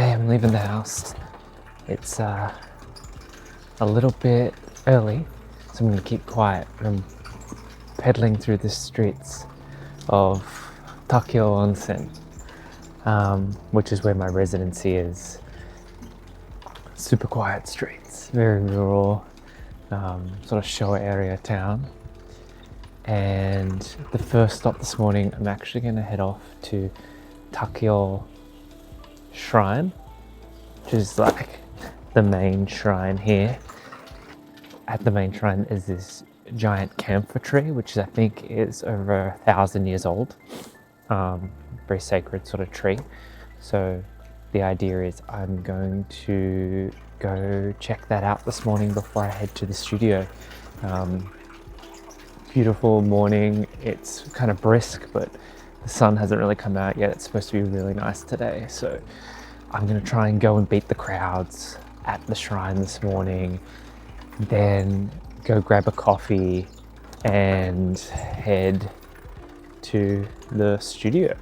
Okay, I'm leaving the house. It's a little bit early, so I'm going to keep quiet. I'm pedaling through the streets of Takeo Onsen, which is where my residency is. Super quiet streets, very rural, sort of Showa area town. And the first stop this morning, I'm actually going to head off to Takeo Shrine, which is like the main shrine here. At the main shrine is this giant camphor tree, which I think is over 1,000 years old. Very sacred sort of tree. So the idea is I'm going to go check that out this morning before I head to the studio. Beautiful morning. It's kind of brisk, but the sun hasn't really come out yet. It's supposed to be really nice today. So I'm going to try and go and beat the crowds at the shrine this morning, then go grab a coffee and head to the studio.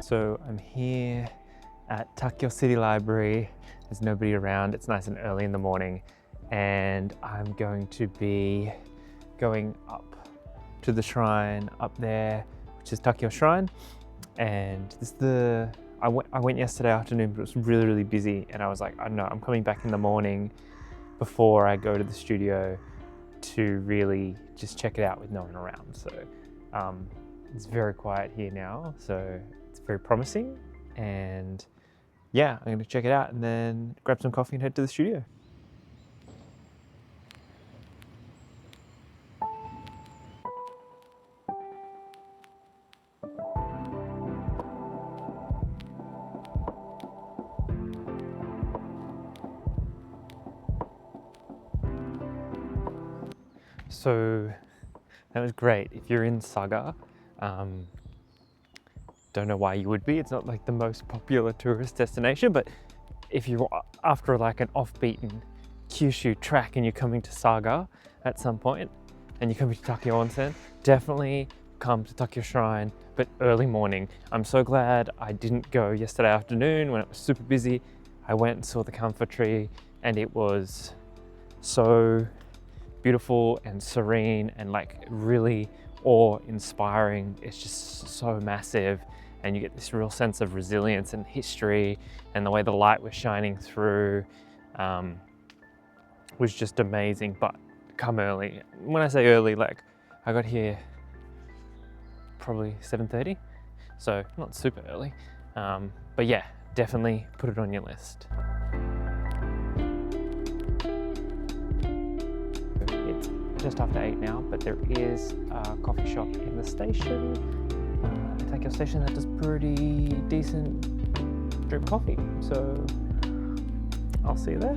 So I'm here at Takeo City Library. There's nobody around. It's nice and early in the morning, and I'm going to be going up to the shrine up there, which is Takeo Shrine. And this is I went yesterday afternoon, but it was really, really busy. And I was like, I don't know, I'm coming back in the morning before I go to the studio to really just check it out with no one around. So it's very quiet here now. So it's very promising, and yeah, I'm going to check it out and then grab some coffee and head to the studio. So that was great. If you're in Saga, don't know why you would be. It's not like the most popular tourist destination, but if you're after like an off-beaten Kyushu track and you're coming to Saga at some point and you're coming to Takeo Onsen, definitely come to Takeo Shrine, but early morning. I'm so glad I didn't go yesterday afternoon when it was super busy. I went and saw the camphor tree, and it was so beautiful and serene and like really awe-inspiring. It's just so massive, and you get this real sense of resilience and history, and the way the light was shining through was just amazing. But come early. When I say early, like I got here probably 7:30, so not super early, but yeah, definitely put it on your list. It's just after 8 now, but there is a coffee shop in the station, the Takeo station, that does pretty decent drip coffee. So I'll see you there.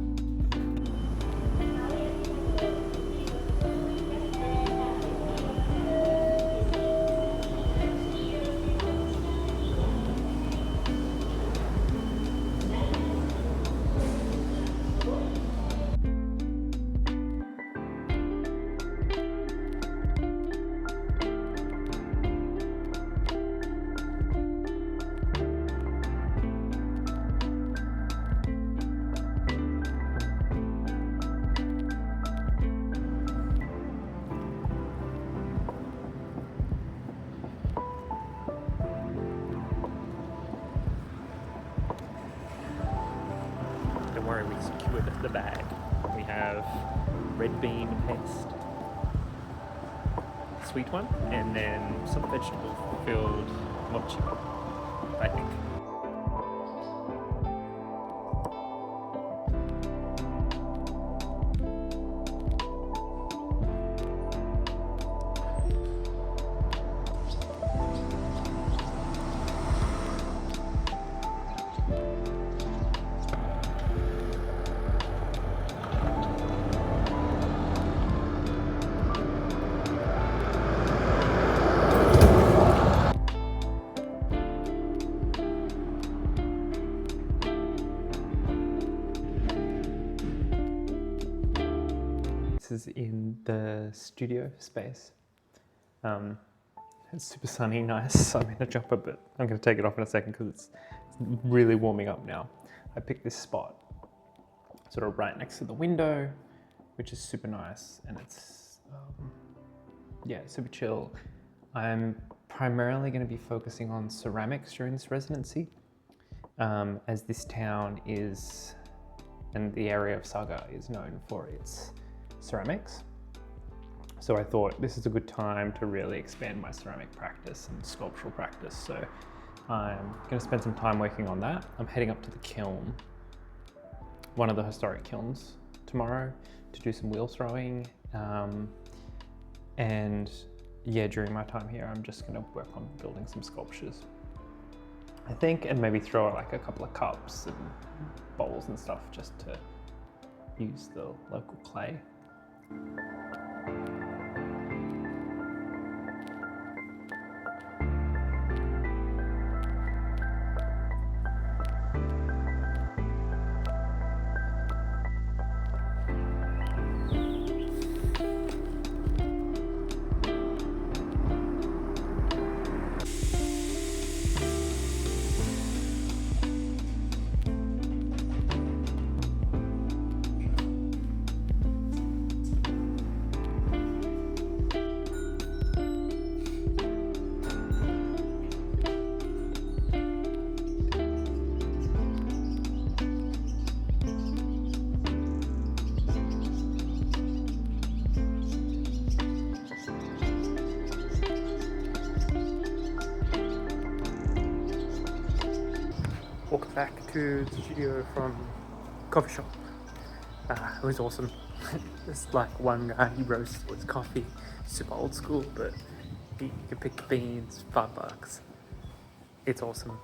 the bag. We have red bean paste, sweet one, and then some vegetable-filled mochi, I think. Is in the studio space. It's super sunny, nice. I'm in a jumper, but I'm going to take it off in a second because it's really warming up now. I picked this spot sort of right next to the window, which is super nice, and it's yeah, super chill. I'm primarily going to be focusing on ceramics during this residency, as this town is, and the area of Saga is known for its ceramics. So I thought this is a good time to really expand my ceramic practice and sculptural practice. So I'm going to spend some time working on that. I'm heading up to the kiln, one of the historic kilns, tomorrow to do some wheel throwing. And yeah, during my time here, I'm just going to work on building some sculptures, I think, and maybe throw like a couple of cups and bowls and stuff just to use the local clay. Walked back to the studio from coffee shop. It was awesome. There's like one guy, he roasts his coffee, super old school, but you can pick the beans, $5. It's awesome.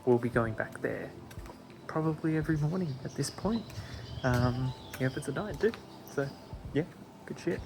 We'll be going back there probably every morning at this point. Yeah, if it's a diet too. So yeah, good shit.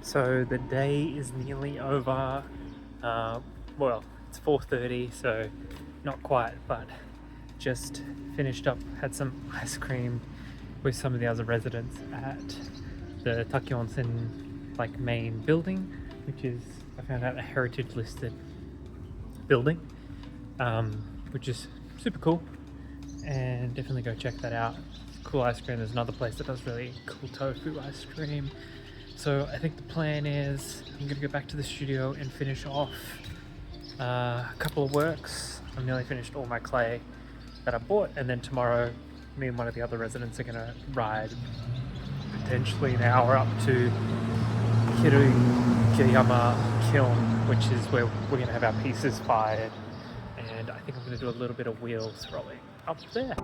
So the day is nearly over. Well, it's 4:30, so not quite, but just finished up, had some ice cream with some of the other residents at the Takeo Onsen like main building, which is, I found out, a heritage listed building, which is super cool, and definitely go check that out. Cool ice cream. There's another place that does really cool tofu ice cream. So I think the plan is I'm gonna go back to the studio and finish off a couple of works. I'm nearly finished all my clay that I bought, and then tomorrow me and one of the other residents are gonna ride potentially an hour up to Kiriyama Kiln, which is where we're gonna have our pieces fired, and I think I'm gonna do a little bit of wheel throwing up there.